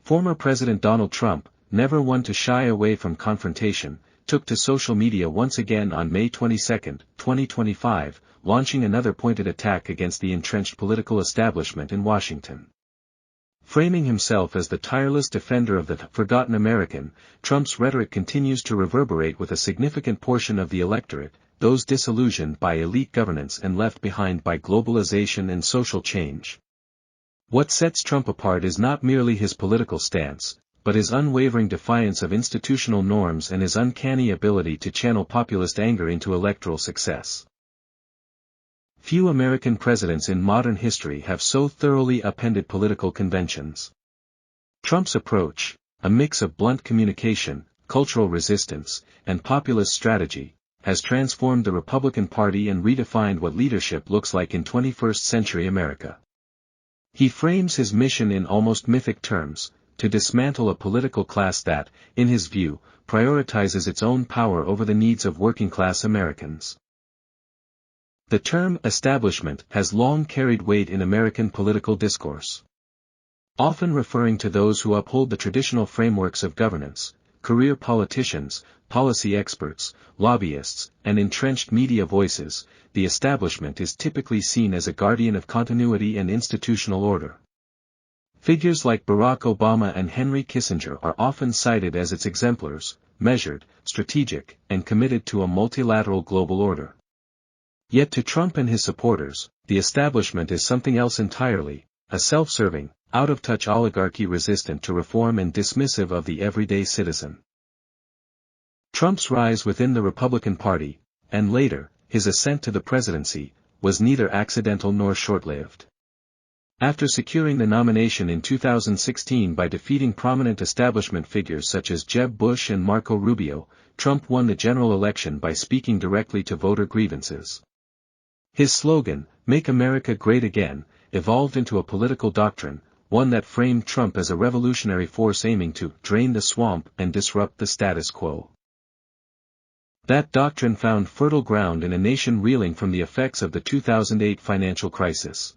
Former President Donald Trump, never one to shy away from confrontation, took to social media once again on May 22, 2025, launching another pointed attack against the entrenched political establishment in Washington. Framing himself as the tireless defender of the forgotten American, Trump's rhetoric continues to reverberate with a significant portion of the electorate, those disillusioned by elite governance and left behind by globalization and social change. What sets Trump apart is not merely his political stance, but his unwavering defiance of institutional norms and his uncanny ability to channel populist anger into electoral success. Few American presidents in modern history have so thoroughly upended political conventions. Trump's approach, a mix of blunt communication, cultural resistance, and populist strategy, has transformed the Republican Party and redefined what leadership looks like in 21st century America. He frames his mission in almost mythic terms, to dismantle a political class that, in his view, prioritizes its own power over the needs of working-class Americans. The term establishment has long carried weight in American political discourse. Often referring to those who uphold the traditional frameworks of governance, career politicians, policy experts, lobbyists, and entrenched media voices, the establishment is typically seen as a guardian of continuity and institutional order. Figures like Barack Obama and Henry Kissinger are often cited as its exemplars, measured, strategic, and committed to a multilateral global order. Yet to Trump and his supporters, the establishment is something else entirely, a self-serving, out-of-touch oligarchy resistant to reform and dismissive of the everyday citizen. Trump's rise within the Republican Party, and later, his ascent to the presidency, was neither accidental nor short-lived. After securing the nomination in 2016 by defeating prominent establishment figures such as Jeb Bush and Marco Rubio, Trump won the general election by speaking directly to voter grievances. His slogan, "Make America Great Again," evolved into a political doctrine, one that framed Trump as a revolutionary force aiming to drain the swamp and disrupt the status quo. That doctrine found fertile ground in a nation reeling from the effects of the 2008 financial crisis.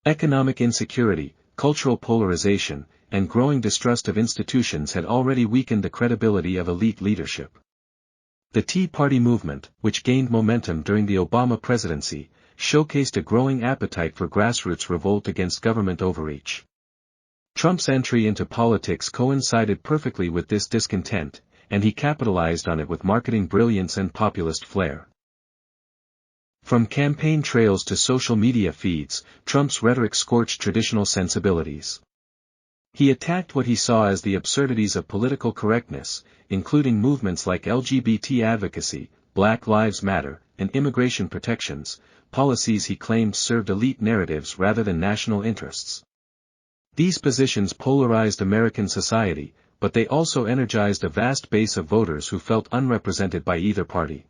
Economic insecurity, cultural polarization, and growing distrust of institutions had already weakened the credibility of elite leadership. The Tea Party movement, which gained momentum during the Obama presidency, showcased a growing appetite for grassroots revolt against government overreach. Trump's entry into politics coincided perfectly with this discontent, and he capitalized on it with marketing brilliance and populist flair. From campaign trails to social media feeds, Trump's rhetoric scorched traditional sensibilities. He attacked what he saw as the absurdities of political correctness, including movements like LGBT advocacy, Black Lives Matter, and immigration protections, policies he claimed served elite narratives rather than national interests. These positions polarized American society, but they also energized a vast base of voters who felt unrepresented by either party.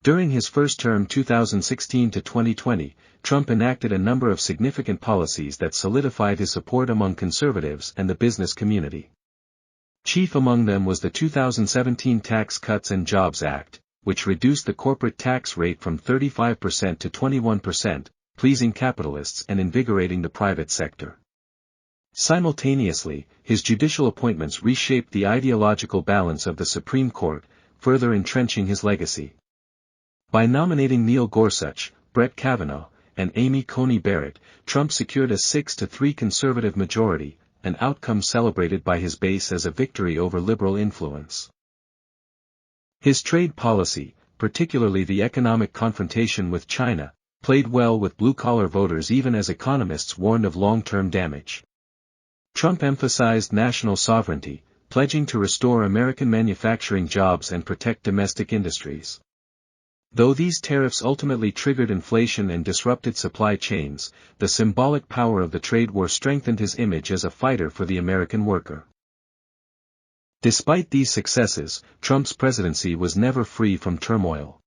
During his first term 2016 to 2020, Trump enacted a number of significant policies that solidified his support among conservatives and the business community. Chief among them was the 2017 Tax Cuts and Jobs Act, which reduced the corporate tax rate from 35% to 21%, pleasing capitalists and invigorating the private sector. Simultaneously, his judicial appointments reshaped the ideological balance of the Supreme Court, further entrenching his legacy. By nominating Neil Gorsuch, Brett Kavanaugh, and Amy Coney Barrett, Trump secured a 6-3 conservative majority, an outcome celebrated by his base as a victory over liberal influence. His trade policy, particularly the economic confrontation with China, played well with blue-collar voters even as economists warned of long-term damage. Trump emphasized national sovereignty, pledging to restore American manufacturing jobs and protect domestic industries. Though these tariffs ultimately triggered inflation and disrupted supply chains, the symbolic power of the trade war strengthened his image as a fighter for the American worker. Despite these successes, Trump's presidency was never free from turmoil.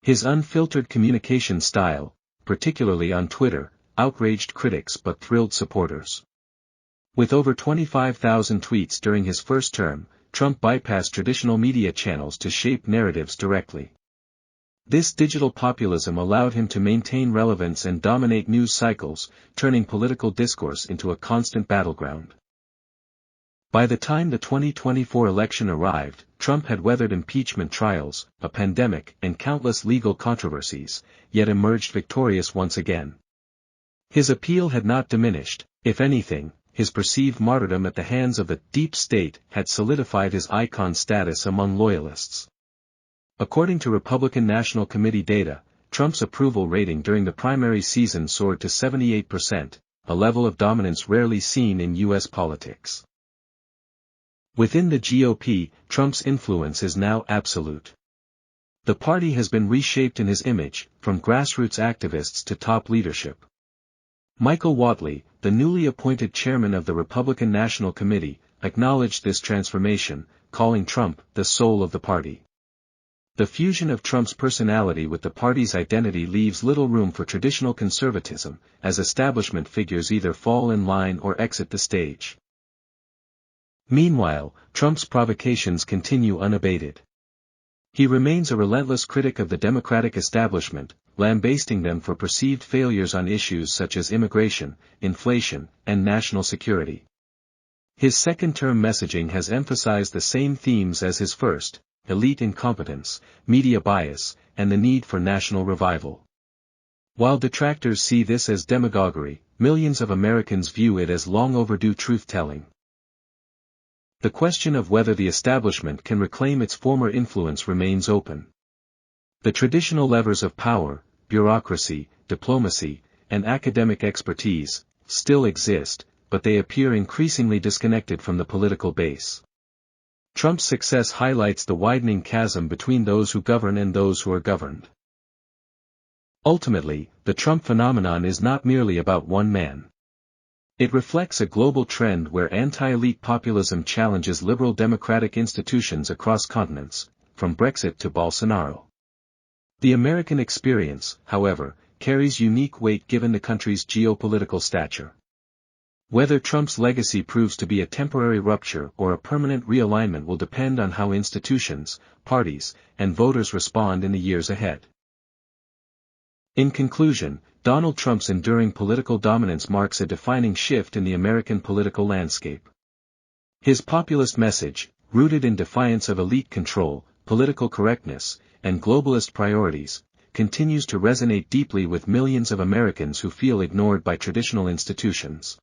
His unfiltered communication style, particularly on Twitter, outraged critics but thrilled supporters. With over 25,000 tweets during his first term, Trump bypassed traditional media channels to shape narratives directly. This digital populism allowed him to maintain relevance and dominate news cycles, turning political discourse into a constant battleground. By the time the 2024 election arrived, Trump had weathered impeachment trials, a pandemic, and countless legal controversies, yet emerged victorious once again. His appeal had not diminished; if anything, his perceived martyrdom at the hands of the deep state had solidified his icon status among loyalists. According to Republican National Committee data, Trump's approval rating during the primary season soared to 78%, a level of dominance rarely seen in U.S. politics. Within the GOP, Trump's influence is now absolute. The party has been reshaped in his image, from grassroots activists to top leadership. Michael Whatley, the newly appointed chairman of the Republican National Committee, acknowledged this transformation, calling Trump the soul of the party. The fusion of Trump's personality with the party's identity leaves little room for traditional conservatism, as establishment figures either fall in line or exit the stage. Meanwhile, Trump's provocations continue unabated. He remains a relentless critic of the Democratic establishment, lambasting them for perceived failures on issues such as immigration, inflation, and national security. His second-term messaging has emphasized the same themes as his first: elite incompetence, media bias, and the need for national revival. While detractors see this as demagoguery, millions of Americans view it as long overdue truth-telling. The question of whether the establishment can reclaim its former influence remains open. The traditional levers of power, bureaucracy, diplomacy, and academic expertise, still exist, but they appear increasingly disconnected from the political base. Trump's success highlights the widening chasm between those who govern and those who are governed. Ultimately, the Trump phenomenon is not merely about one man. It reflects a global trend where anti-elite populism challenges liberal democratic institutions across continents, from Brexit to Bolsonaro. The American experience, however, carries unique weight given the country's geopolitical stature. Whether Trump's legacy proves to be a temporary rupture or a permanent realignment will depend on how institutions, parties, and voters respond in the years ahead. In conclusion, Donald Trump's enduring political dominance marks a defining shift in the American political landscape. His populist message, rooted in defiance of elite control, political correctness, and globalist priorities, continues to resonate deeply with millions of Americans who feel ignored by traditional institutions.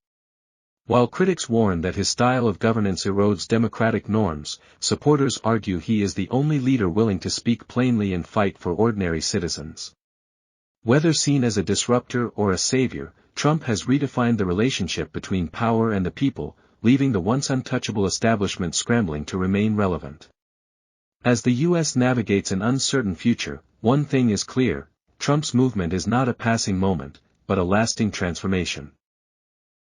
While critics warn that his style of governance erodes democratic norms, supporters argue he is the only leader willing to speak plainly and fight for ordinary citizens. Whether seen as a disruptor or a savior, Trump has redefined the relationship between power and the people, leaving the once untouchable establishment scrambling to remain relevant. As the U.S. navigates an uncertain future, one thing is clear: Trump's movement is not a passing moment, but a lasting transformation.